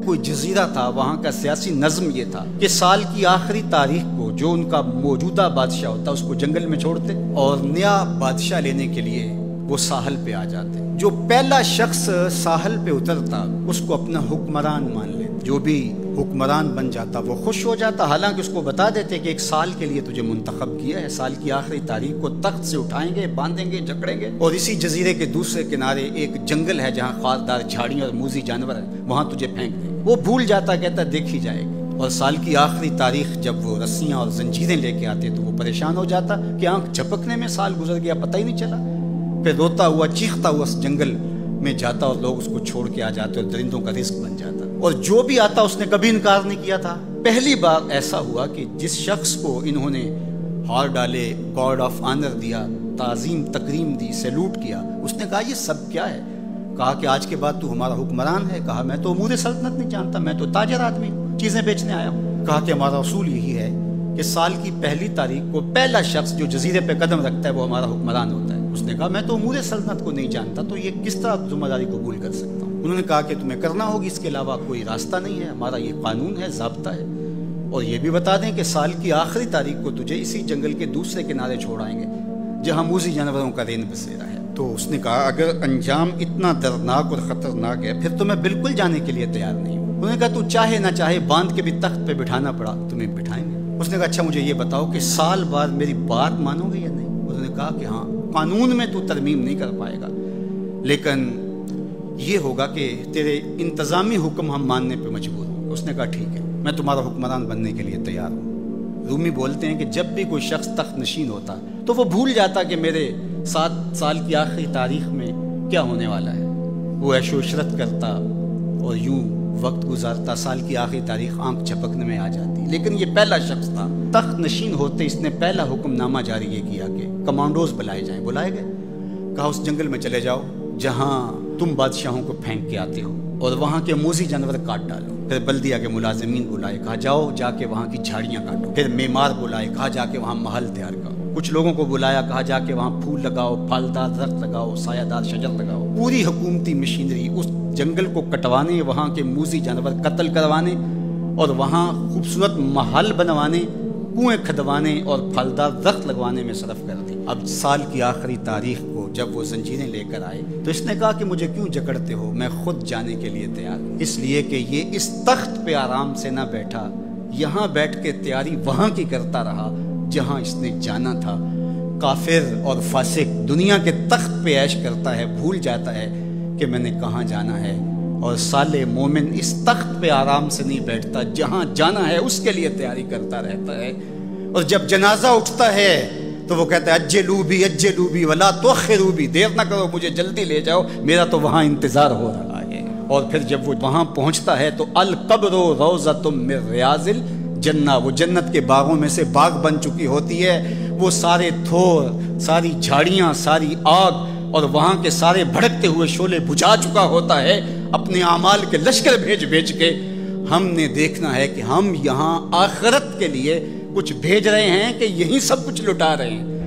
کوئی جزیرہ تھا، وہاں کا سیاسی نظم یہ تھا کہ سال کی آخری تاریخ کو جو ان کا موجودہ بادشاہ ہوتا اس کو جنگل میں چھوڑتے اور نیا بادشاہ لینے کے لیے وہ ساحل پہ آ جاتے۔ جو پہلا شخص ساحل پہ اترتا اس کو اپنا حکمران مان لیتے، جو بھی حکمران بن جاتا وہ خوش ہو جاتا، حالانکہ اس کو بتا دیتے کہ ایک سال کے لیے تجھے منتخب کیا ہے، سال کی آخری تاریخ کو تخت سے اٹھائیں گے، باندھیں گے، جکڑیں گے، اور اسی جزیرے کے دوسرے کنارے ایک جنگل ہے جہاں خاردار جھاڑیاں اور موذی جانور ہیں، وہاں تجھے پھینک دیں۔ وہ بھول جاتا، کہتا دیکھی جائے گی، اور سال کی آخری تاریخ جب وہ رسیاں اور زنجیریں لے کے آتے تو وہ پریشان ہو جاتا کہ آنکھ جھپکنے میں سال گزر گیا، پتہ ہی نہیں چلا۔ پھر روتا ہوا چیختا ہوا اس جنگل میں جاتا اور لوگ اس کو چھوڑ کے آ جاتے اور درندوں کا رزق بن جاتا، اور جو بھی آتا اس نے کبھی انکار نہیں کیا تھا۔ پہلی بار ایسا ہوا کہ جس شخص کو انہوں نے ہار ڈالے، گارڈ آف آنر دیا، تعظیم تکریم دی، سیلوٹ کیا، اس نے کہا یہ سب کیا ہے؟ کہا کہ آج کے بعد تو ہمارا حکمران ہے۔ کہا میں تو امور سلطنت نہیں جانتا، میں تو تاجر آدمی ہوں، چیزیں بیچنے آیا ہوں۔ کہا کہ ہمارا اصول یہی ہے کہ سال کی پہلی تاریخ کو پہلا شخص جو جزیرے پہ قدم رکھتا ہے وہ ہمارا حکمران ہوتا ہے۔ اس نے کہا میں تو امور سلطنت کو نہیں جانتا، تو یہ کس طرح ذمہ داری قبول کر سکتا ہوں؟ انہوں نے کہا کہ تمہیں کرنا ہوگی، اس کے علاوہ کوئی راستہ نہیں ہے، ہمارا یہ قانون ہے، ضابطہ ہے، اور یہ بھی بتا دیں کہ سال کی آخری تاریخ کو تجھے اسی جنگل کے دوسرے کنارے چھوڑائیں گے جہاں موذی جانوروں کا رین بسیرا ہے۔ تو اس نے کہا اگر انجام اتنا دردناک اور خطرناک ہے پھر تو میں بالکل جانے کے لیے تیار نہیں ہوں۔ انہوں نے کہا تو چاہے نہ چاہے باندھ کے بھی تخت پہ بٹھانا پڑا تمہیں بٹھائیں گے۔ اس نے کہا اچھا مجھے یہ بتاؤ کہ سال بعد میری بات مانو گے یا نہیں؟ انہوں نے کہا کہ ہاں، قانون میں تو ترمیم نہیں کر پائے گا، لیکن یہ ہوگا کہ تیرے انتظامی حکم ہم ماننے پہ مجبور ہوں۔ اس نے کہا ٹھیک ہے، میں تمہارا حکمران بننے کے لیے تیار ہوں۔ رومی بولتے ہیں کہ جب بھی کوئی شخص تخت نشین ہوتا تو وہ بھول جاتا کہ میرے 7 سال کی آخری تاریخ میں کیا ہونے والا ہے۔ وہ عیش و عشرت کرتا اور یوں وقت گزارتا، سال کی آخری تاریخ آنکھ جھپکنے میں آ جاتی۔ لیکن یہ پہلا شخص تھا، تخت نشین ہوتے اس نے پہلا حکم نامہ جاری یہ کیا کہ کمانڈوز بلائے جائیں۔ بلائے گئے، کہا اس جنگل میں چلے جاؤ جہاں تم بادشاہوں کو پھینک کے آتے ہو اور وہاں کے موذی جانور کاٹ ڈالو۔ پھر بلدیہ کے ملازمین بلائے، کہا جاؤ جا کے وہاں کی جھاڑیاں کاٹو۔ پھر معمار بلائے، کہا جا کے وہاں محل تیار کرو۔ کچھ لوگوں کو بلایا، کہا جا کے وہاں پھول لگاؤ، پھلدار درخت لگاؤ، سایہ دار شجر لگاؤ۔ پوری حکومتی مشینری اس جنگل کو کٹوانے، وہاں کے موذی جانور قتل کروانے اور وہاں خوبصورت محل بنوانے، کنویں کھدوانے اور پھلدار درخت لگوانے میں صرف کر دی۔ اب سال کی آخری تاریخ کو جب وہ زنجیریں لے کر آئے تو اس نے کہا کہ مجھے کیوں جکڑتے ہو، میں خود جانے کے لیے تیار ہوں، اس لیے کہ یہ اس تخت پہ آرام سے نہ بیٹھا، یہاں بیٹھ کے تیاری وہاں کی کرتا رہا جہاں اس نے جانا تھا۔ کافر اور فاسق دنیا کے تخت پہ عیش کرتا ہے، بھول جاتا ہے کہ میں نے کہاں جانا ہے، اور صالح مومن اس تخت پہ آرام سے نہیں بیٹھتا، جہاں جانا ہے اس کے لیے تیاری کرتا رہتا ہے۔ اور جب جنازہ اٹھتا ہے تو وہ کہتا ہے اجلوا بی ولا تؤخروا بی، دیر نہ کرو، مجھے جلدی لے جاؤ، میرا تو وہاں انتظار ہو رہا ہے۔ اور پھر جب وہ وہاں پہنچتا ہے تو القبر روضۃ من ریاض الجنہ، وہ جنت کے باغوں میں سے باغ بن چکی ہوتی ہے۔ وہ سارے تھور، ساری جھاڑیاں، ساری آگ اور وہاں کے سارے بھڑکتے ہوئے شعلے بجھا چکا ہوتا ہے، اپنے اعمال کے لشکر بھیج کے۔ ہم نے دیکھنا ہے کہ ہم یہاں آخرت کے لیے کچھ بھیج رہے ہیں کہ یہی سب کچھ لٹا رہے ہیں۔